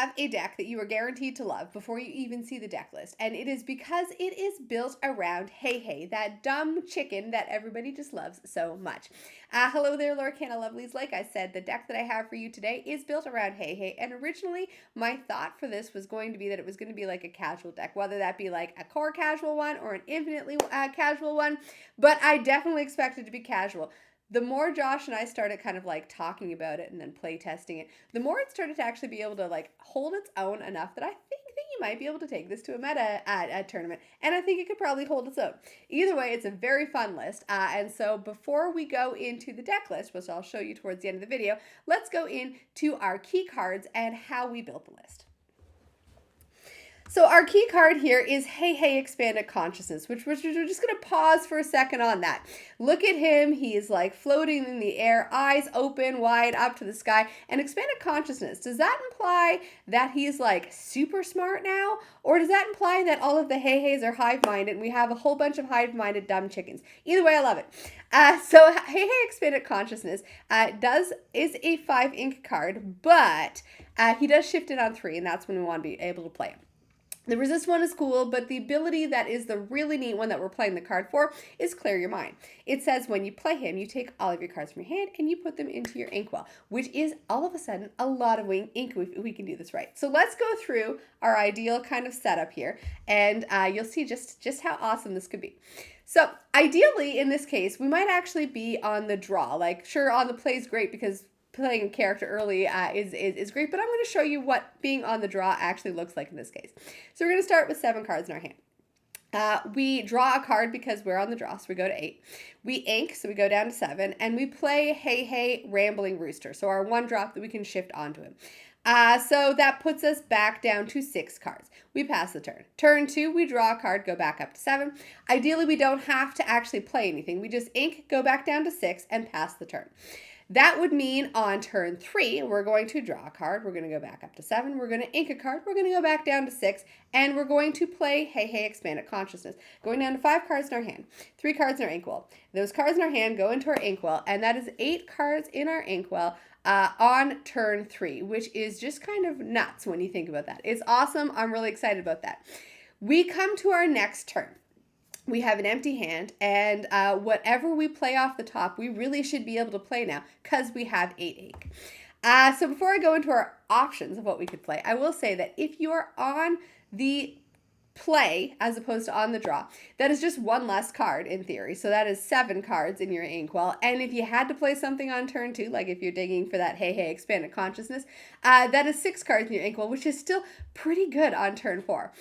have a deck that you are guaranteed to love before you even see the deck list, and it is because it is built around HeiHei, that dumb chicken that everybody just loves so much. Hello there, Lorcana lovelies. Like I said, the deck that I have for you today is built around HeiHei, and originally my thought for this was going to be that it was going to be like a casual deck, whether that be like a core casual one or an infinitely casual one, but I definitely expected it to be casual. The more Josh and I started kind of like talking about it and then play testing it, the more it started to actually be able to like hold its own enough that I think that you might be able to take this to a meta at tournament, and I think it could probably hold its own. Either way, it's a very fun list, and so before we go into the deck list, which I'll show you towards the end of the video, let's go into our key cards and how we built the list. So our key card here is HeiHei Expanded Consciousness, which we're just going to pause for a second on that. Look at him. He's like floating in the air, eyes open wide up to the sky. And Expanded Consciousness, does that imply that he's like super smart now? Or does that imply that all of the HeiHeis are hive-minded and we have a whole bunch of hive-minded dumb chickens? Either way, I love it. So HeiHei Expanded Consciousness is a 5 ink card, but he does shift it on 3, and that's when we want to be able to play him. The resist one is cool, but the ability that is the really neat one that we're playing the card for is Clear Your Mind. It says when you play him, you take all of your cards from your hand and you put them into your inkwell, which is all of a sudden a lot of ink if we can do this right. So let's go through our ideal kind of setup here, and you'll see just how awesome this could be. So ideally, in this case, we might actually be on the draw. Like, sure, on the play is great because playing a character early is great, but I'm going to show you what being on the draw actually looks like in this case. So we're going to start with 7 cards in our hand. We draw a card because we're on the draw, so we go to 8. We ink, so we go down to 7, and we play HeiHei Rambling Rooster, so our 1 drop that we can shift onto him. So that puts us back down to 6 cards. We pass the turn. Turn 2, we draw a card, go back up to 7. Ideally, we don't have to actually play anything. We just ink, go back down to 6, and pass the turn. That would mean on turn 3, we're going to draw a card, we're going to go back up to 7, we're going to ink a card, we're going to go back down to 6, and we're going to play HeiHei Expanded Consciousness, going down to 5 cards in our hand, 3 cards in our inkwell. Those cards in our hand go into our inkwell, and that is 8 cards in our inkwell on turn 3, which is just kind of nuts when you think about that. It's awesome. I'm really excited about that. We come to our next turn. We have an empty hand, and whatever we play off the top, we really should be able to play now because we have 8 ink. So before I go into our options of what we could play, I will say that if you are on the play as opposed to on the draw, that is just 1 less card in theory. So that is 7 cards in your inkwell. And if you had to play something on turn 2, like if you're digging for that HeiHei Expanded Consciousness, that is 6 cards in your inkwell, which is still pretty good on turn 4.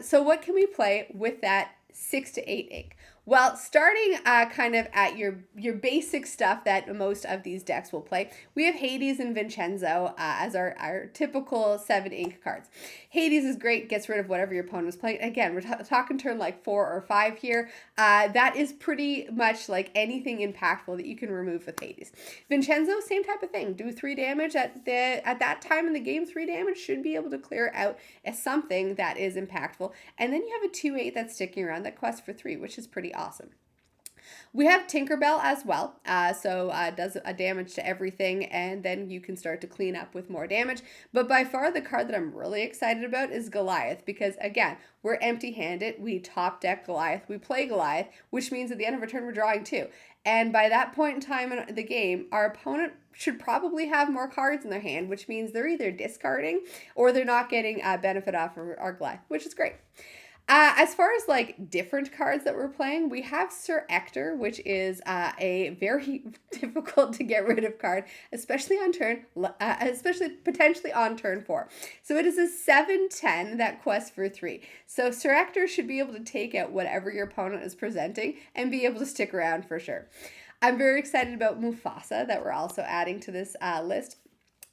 So what can we play with that 6 to 8 ink? Well, starting kind of at your basic stuff that most of these decks will play, we have Hades and Vincenzo as our typical 7 ink cards. Hades is great, gets rid of whatever your opponent is playing. Again, we're talking turn like 4 or 5 here. That is pretty much like anything impactful that you can remove with Hades. Vincenzo, same type of thing. Do 3 damage at that time in the game. 3 damage should be able to clear out as something that is impactful. And then you have a 2/8 that's sticking around that quests for 3, which is pretty awesome. We have Tinkerbell as well, so does a damage to everything, and then you can start to clean up with more damage. But by far the card that I'm really excited about is Goliath, because again, we're empty-handed, we top deck Goliath, we play Goliath, which means at the end of our turn we're drawing 2. And by that point in time in the game, our opponent should probably have more cards in their hand, which means they're either discarding or they're not getting benefit off of our Goliath, which is great. As far as like different cards that we're playing, we have Sir Ector, which is a very difficult to get rid of card, especially potentially on turn 4. So it is a 7/10 that quests for 3. So Sir Ector should be able to take out whatever your opponent is presenting and be able to stick around for sure. I'm very excited about Mufasa that we're also adding to this list.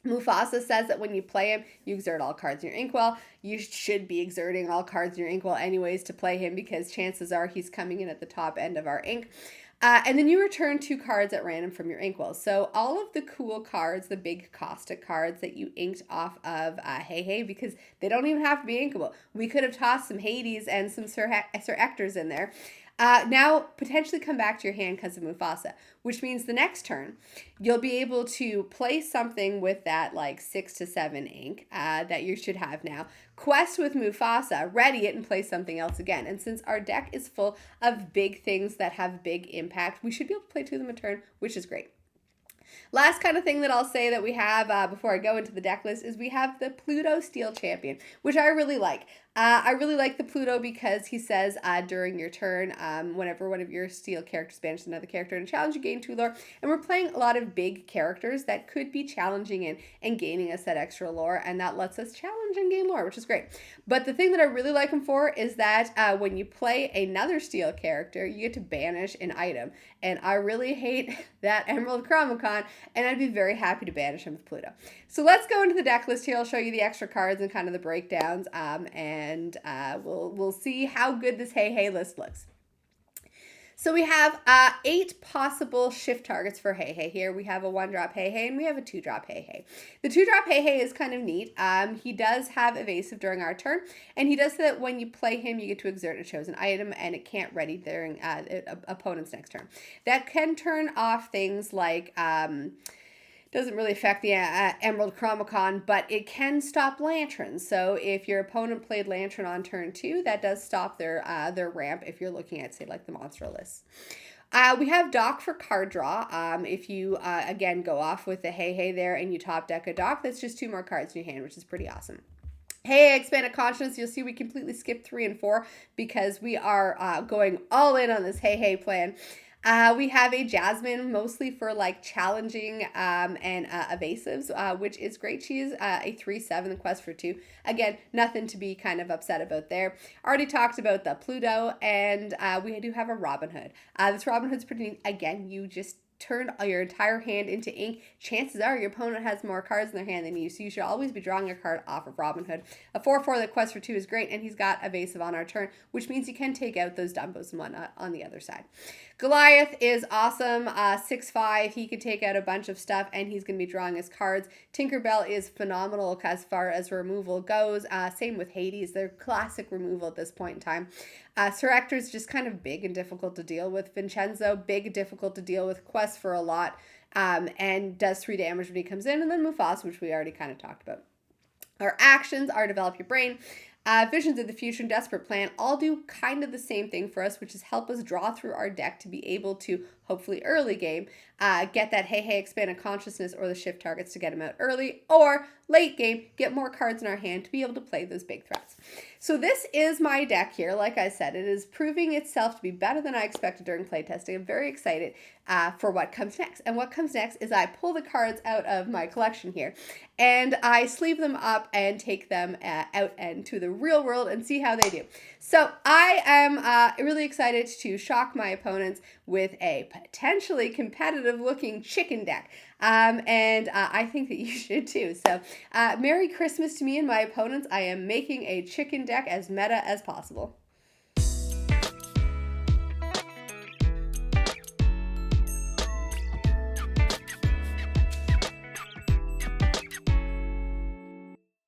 Mufasa says that when you play him, you exert all cards in your inkwell. You should be exerting all cards in your inkwell anyways to play him because chances are he's coming in at the top end of our ink. And then you return 2 cards at random from your inkwell. So all of the cool cards, the big caustic cards that you inked off of HeiHei, because they don't even have to be inkable. We could have tossed some Hades and some Sir Ectors in there. now potentially come back to your hand because of Mufasa, which means the next turn you'll be able to play something with that like 6 to 7 ink that you should have now. Quest with Mufasa, ready it, and play something else again. And since our deck is full of big things that have big impact, we should be able to play 2 of them a turn, which is great. Last kind of thing that I'll say that we have before I go into the deck list is we have the Pluto Steel Champion, which I really like. I really like the Pluto because he says during your turn, whenever one of your steel characters banishes another character in a challenge, you gain 2 lore. And we're playing a lot of big characters that could be challenging and gaining us that extra lore, and that lets us challenge and gain lore, which is great. But the thing that I really like him for is that when you play another steel character, you get to banish an item. And I really hate that Emerald Chromicon, and I'd be very happy to banish him with Pluto. So let's go into the deck list here. I'll show you the extra cards and kind of the breakdowns, and we'll see how good this HeiHei list looks. So we have 8 possible shift targets for HeiHei here. We have a 1-drop HeiHei and we have a 2-drop HeiHei. The 2-drop HeiHei is kind of neat. He does have evasive during our turn, and he does say that when you play him, you get to exert a chosen item, and it can't ready during opponent's next turn. That can turn off things like doesn't really affect the Emerald Chromicon, but it can stop lanterns. So if your opponent played lantern on turn 2, that does stop their ramp if you're looking at, say, like the monster list. We have Dock for card draw. If you, again, go off with the HeiHei there and you top deck a Dock, that's just 2 more cards in your hand, which is pretty awesome. HeiHei Expanded Consciousness, you'll see we completely skipped 3 and 4 because we are going all in on this HeiHei plan. We have a Jasmine, mostly for like challenging and evasives, which is great. She is a 3/7, the quest for 2. Again, nothing to be kind of upset about there. Already talked about the Pluto, and we do have a Robin Hood. This Robin Hood's pretty neat. Again, you just turn your entire hand into ink. Chances are your opponent has more cards in their hand than you, so you should always be drawing a card off of Robin Hood. A 4/4 that quest for 2 is great, and he's got evasive on our turn, which means you can take out those Dumbos and whatnot on the other side. Goliath is awesome, 6/5. He can take out a bunch of stuff, and he's going to be drawing his cards. Tinkerbell is phenomenal as far as removal goes. Same with Hades. They're classic removal at this point in time. Sir Hector's just kind of big and difficult to deal with. Vincenzo, big and difficult to deal with. Quest for a lot, and does 3 damage when he comes in. And then Mufasa, which we already kind of talked about. Our actions are Develop Your Brain, Visions of the Future, and Desperate Plan all do kind of the same thing for us, which is help us draw through our deck to be able to, hopefully early game, get that HeiHei Expanded Consciousness or the shift targets to get them out early, or late game, get more cards in our hand to be able to play those big threats. So this is my deck here. Like I said, it is proving itself to be better than I expected during playtesting. I'm very excited for what comes next. And what comes next is I pull the cards out of my collection here, and I sleeve them up and take them out into the real world and see how they do. So I am really excited to shock my opponents with a potentially competitive looking chicken deck. And I think that you should too. So Merry Christmas to me and my opponents. I am making a chicken deck as meta as possible.